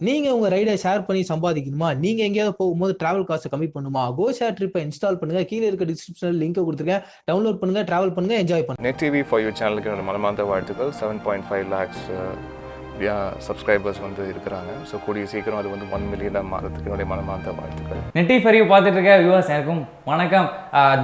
நீங்க உங்க ரைட ஷேர் பண்ணி சம்பாதிக்கணுமா? நீங்க எங்கேயாவது போகும்போது டிராவல் காஸ்ட்ட கம்மி பண்ணணுமா? GoShare ட்ரிப்ப இன்ஸ்டால் பண்ணுங்க. கீழ இருக்க டிஸ்கிரிப்ஷன்ல லிங்க்க குடுத்துருக்கேன். டவுன்லோட் பண்ணுங்க, டிராவல் பண்ணுங்க, என்ஜாய் பண்ணுங்க. நெட் டிவி ஃபார் யூ சேனலுக்கு என்னோட மனமார்ந்த வாழ்த்துக்கள். 7.5 லேக்ஸ் சப்ஸ்கிரைபர்ஸ் வந்து இருக்கிறாங்க. ஸோ கூடிய சீக்கிரம் அது வந்து 1 மில்லியனாக மாறதுக்கு என்னுடைய மனமார்ந்த வாழ்த்துக்கள். நெட் டிவி ஃபார் யூ பார்த்துட்டு இருக்க வியூவர்ஸ் எனக்கும் வணக்கம்.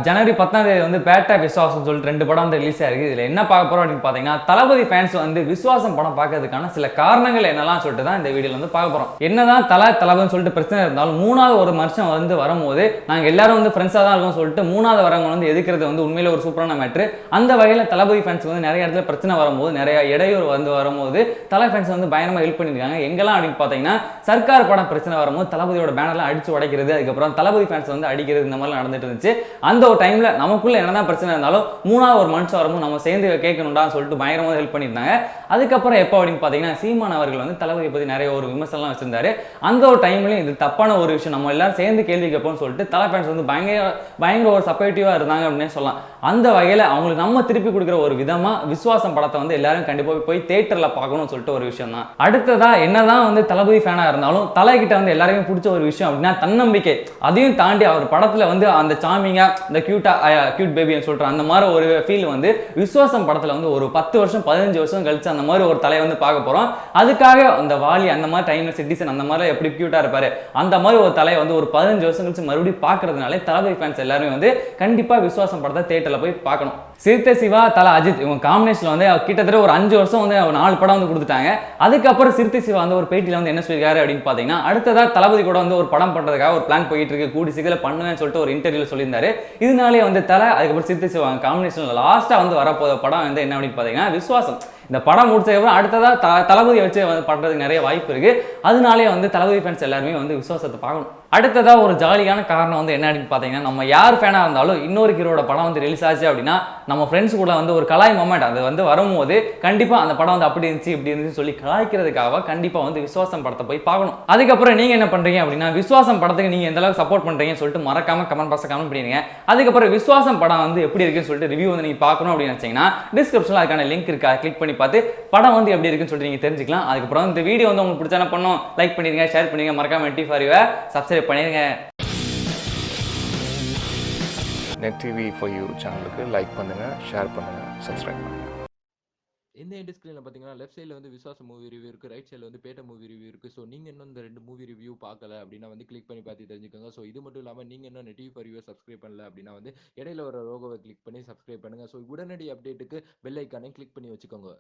ஜனவரி 10 வந்து பேட்டா விஸ்வாசம் சொல்லிட்டு 2 படம் வந்து ரிலீஸ் ஆயிருக்கு. இதில் என்ன பார்க்க போகிறோம் அப்படின்னு பார்த்தீங்கன்னா, தளபதி ஃபேன்ஸ் வந்து விஸ்வாசம் படம் பார்க்கறதுக்கான சில காரணங்கள் என்னெல்லாம் சொல்லிட்டு தான் இந்த வீடியோவில் வந்து பார்க்க போகிறோம். என்னதான் தளபதினு சொல்லிட்டு பிரச்சனை இருந்தாலும் 3வது ஒரு மனுஷன் வந்து வரும்போது நாங்கள் எல்லாரும் வந்து ஃப்ரெண்ட்ஸாக தான் இருக்கோம் சொல்லிட்டு 3வது வரவங்க வந்து எதுக்கிறது வந்து உண்மையில ஒரு சூப்பரான மேட்ரு. அந்த வகையில் தளபதி ஃபேன்ஸ் வந்து நிறைய இடத்துல பிரச்சனை வரும்போது, நிறைய இடையூறு வந்து வரும்போது தலை ஃபேன்ஸ் வந்து பயங்கரமாக ஹெல்ப் பண்ணியிருக்காங்க. எங்கெல்லாம் அப்படின்னு பார்த்தீங்கன்னா, சர்க்கார் படம் பிரச்சனை வரும்போது தளபதியோட பேனர்லாம் அடிச்சு உடைக்கிறது, அதுக்கப்புறம் தளபதி ஃபேன்ஸ் வந்து அடிக்கிறது, இந்த மாதிரிலாம் நடந்துட்டு இருந்துச்சு. அந்த ஒரு டைம்ல நமக்குள்ள என்னதான் பிரச்சனை இருந்தாலும் 3வது ஒரு மனுஷன் வரும்போது நம்ம சேர்ந்து கேட்கணும்டா சொல்லிட்டு பயங்கரமாக ஹெல்ப் பண்ணியிருந்தாங்க. அதுக்கப்புறம் எப்போ அப்படின்னு பார்த்தீங்கன்னா, சீமான் அவர்கள் வந்து தளபதியை பற்றி நிறைய ஒரு விமர்சனம் வச்சிருந்தாரு. அந்த ஒரு டைம்லையும் இது தப்பான ஒரு விஷயம், நம்ம எல்லாரும் சேர்ந்து கேள்வி கேட்போம்னு சொல்லிட்டு தலை ஃபேன்ஸ் வந்து பயங்கர ஒரு சப்போர்ட்டிவா இருந்தாங்க அப்படின்னு சொல்லலாம். அந்த வகையில் அவங்களுக்கு நம்ம திருப்பி கொடுக்குற ஒரு விதமா விஸ்வாசம் படத்தை வந்து எல்லாரும் கண்டிப்பாக போய் தியேட்டர்ல பார்க்கணும்னு சொல்லிட்டு ஒரு விஷயம் தான். அடுத்ததா என்னதான் வந்து தளபதி ஃபேனா இருந்தாலும் தலைகிட்ட வந்து எல்லாருமே பிடிச்ச ஒரு விஷயம் அப்படின்னா தன்னம்பிக்கை. அதையும் தாண்டி அவர் படத்துல வந்து அந்த சாமிங்கா இந்த கியூட் பேபின்னு சொல்ற அந்த மாதிரி ஒரு ஃபீல் வந்து விஸ்வாசம் படத்துல வந்து ஒரு 10 வருஷம் 15 வருஷம் கழிச்சு அந்த மாதிரி ஒரு தலையை வந்து பார்க்க போறோம். அதுக்காக அந்த வாலி அந்த மாதிரி டைம்ல சிட்டிசன் அந்த மாதிரி எப்படி கியூட்டா இருப்பாரு, அந்த மாதிரி ஒரு தலையை வந்து ஒரு 15 வருஷம் கழிச்சு மறுபடியும் பார்க்கறதுனால தளபதி ஃபேன்ஸ் எல்லாருமே வந்து கண்டிப்பா விஸ்வாசம் படத்தை தியேட்டர்ல போய் பார்க்கணும். சிறுத்தை சிவா தல அஜித் இவங்க காம்பினேஷன்ல வந்து கிட்டத்தட்ட ஒரு 5 வருஷம் வந்து 4 படம் வந்து கொடுத்துட்டாங்க. அதுக்கப்புறம் சிறுத்தை சிவா வந்து ஒரு பேட்டியில வந்து என்ன சொல்லியிருக்காரு அப்படின்னு பார்த்தீங்கன்னா, அடுத்ததா தளபதி கூட வந்து ஒரு படம் பண்றதுக்காக ஒரு பிளான் போயிட்டு இருக்கு, கூடி சீக்கிரம் பண்ணுவேன்னு சொல்லிட்டு ஒரு இன்டர்வியூல சொல்லியிருந்தாரு. இதனாலே வந்து அதுக்கப்புறம் சிறுத்தை சிவா காம்பினேஷன்ல லாஸ்டா வந்து வரப்போற படம் வந்து என்ன அப்படின்னு பார்த்தீங்கன்னா விஸ்வாசம். இந்த படம் முடிச்சதுக்கப்புறம் அடுத்ததா தளபதியை வச்சு பண்றதுக்கு நிறைய வாய்ப்பு இருக்கு. அதனாலே வந்து தளபதி ஃபேன்ஸ் எல்லாருமே வந்து விஸ்வாசத்தை பார்க்கணும். அடுத்ததா ஒரு ஜாலியான காரணம் வந்து என்ன அப்படின்னு பார்த்தீங்கன்னா, நம்ம யார் ஃபேனா இருந்தாலும் இன்னொரு ஹீரோட படம் வந்து ரிலீஸ் ஆச்சு அப்படின்னா நம்ம ஃப்ரெண்ட்ஸ் கூட வந்து ஒரு கலாய் மொமெண்ட் அது வந்து வரும்போது கண்டிப்பா அந்த படம் வந்து அப்படி இருந்துச்சு இப்படி இருந்துச்சு சொல்லி கலாய்க்கிறதுக்காக கண்டிப்பா வந்து விஸ்வாசம் படத்தை போய் பார்க்கணும். அதுக்கப்புறம் நீங்க என்ன பண்றீங்க அப்படின்னா, விஸ்வாசம் படத்துக்கு நீங்க எந்த அளவுக்கு சப்போர்ட் பண்றீங்கன்னு சொல்லிட்டு மறக்காம கமெண்ட் பாக்ஸ்ல கமெண்ட் பண்ணிடுங்க. அதுக்கப்புறம் விஸ்வாசம் படம் வந்து எப்படி இருக்குன்னு சொல்லிட்டு ரிவ்யூ வந்து நீங்க பார்க்கணும் அப்படின்னு நினைச்சீங்கன்னா டிஸ்கிரிப்ஷன்ல அதுக்கான லிங்க் இருக்கு, அதை கிளிக் பண்ணி பார்த்து படம் வந்து எப்படி இருக்குன்னு சொல்லிட்டு நீங்க தெரிஞ்சுக்கலாம். அதுக்கப்புறம் இந்த வீடியோ வந்து உங்களுக்கு பிடிச்சா பண்ணும், லைக் பண்ணிடுங்க, ஷேர் பண்ணுங்க, மறக்காம net TV for you subscribe பண்ணிடுங்க. நெட் டிவி ஃபார் யூ சேனலுக்கு லைக் பண்ணுங்கள், ஷேர் பண்ணுங்கள், சப்ஸ்கிரைப் பண்ணுங்கள். இந்த எண்ட் ஸ்க்ரீனில் பார்த்தீங்கன்னா லெஃப்ட் சைடில் வந்து விஸ்வாசம் மூவி ரிவ்யூ இருக்குது, ரைட் சைடில் வந்து பேட்ட மூவி ரிவ்யூ இருக்குது. ஸோ நீங்கள் இன்னும் இந்த 2 மூவி ரிவ்யூ பார்க்கல அப்படின்னா வந்து கிளிக் பண்ணி பார்த்து தெரிஞ்சுக்கோங்க. ஸோ இது மட்டும் இல்லாமல் நீங்கள் இன்னும் net TV for you subscribe பண்ணல அப்படின்னா வந்து இடையில ஒரு லோகோவை கிளிக் பண்ணி சப்ஸ்கிரைப் பண்ணுங்கள். ஸோ உடனடி அப்டேட்டுக்கு பெல் ஐக்கானையும் கிளிக் பண்ணி வச்சுக்கோங்க.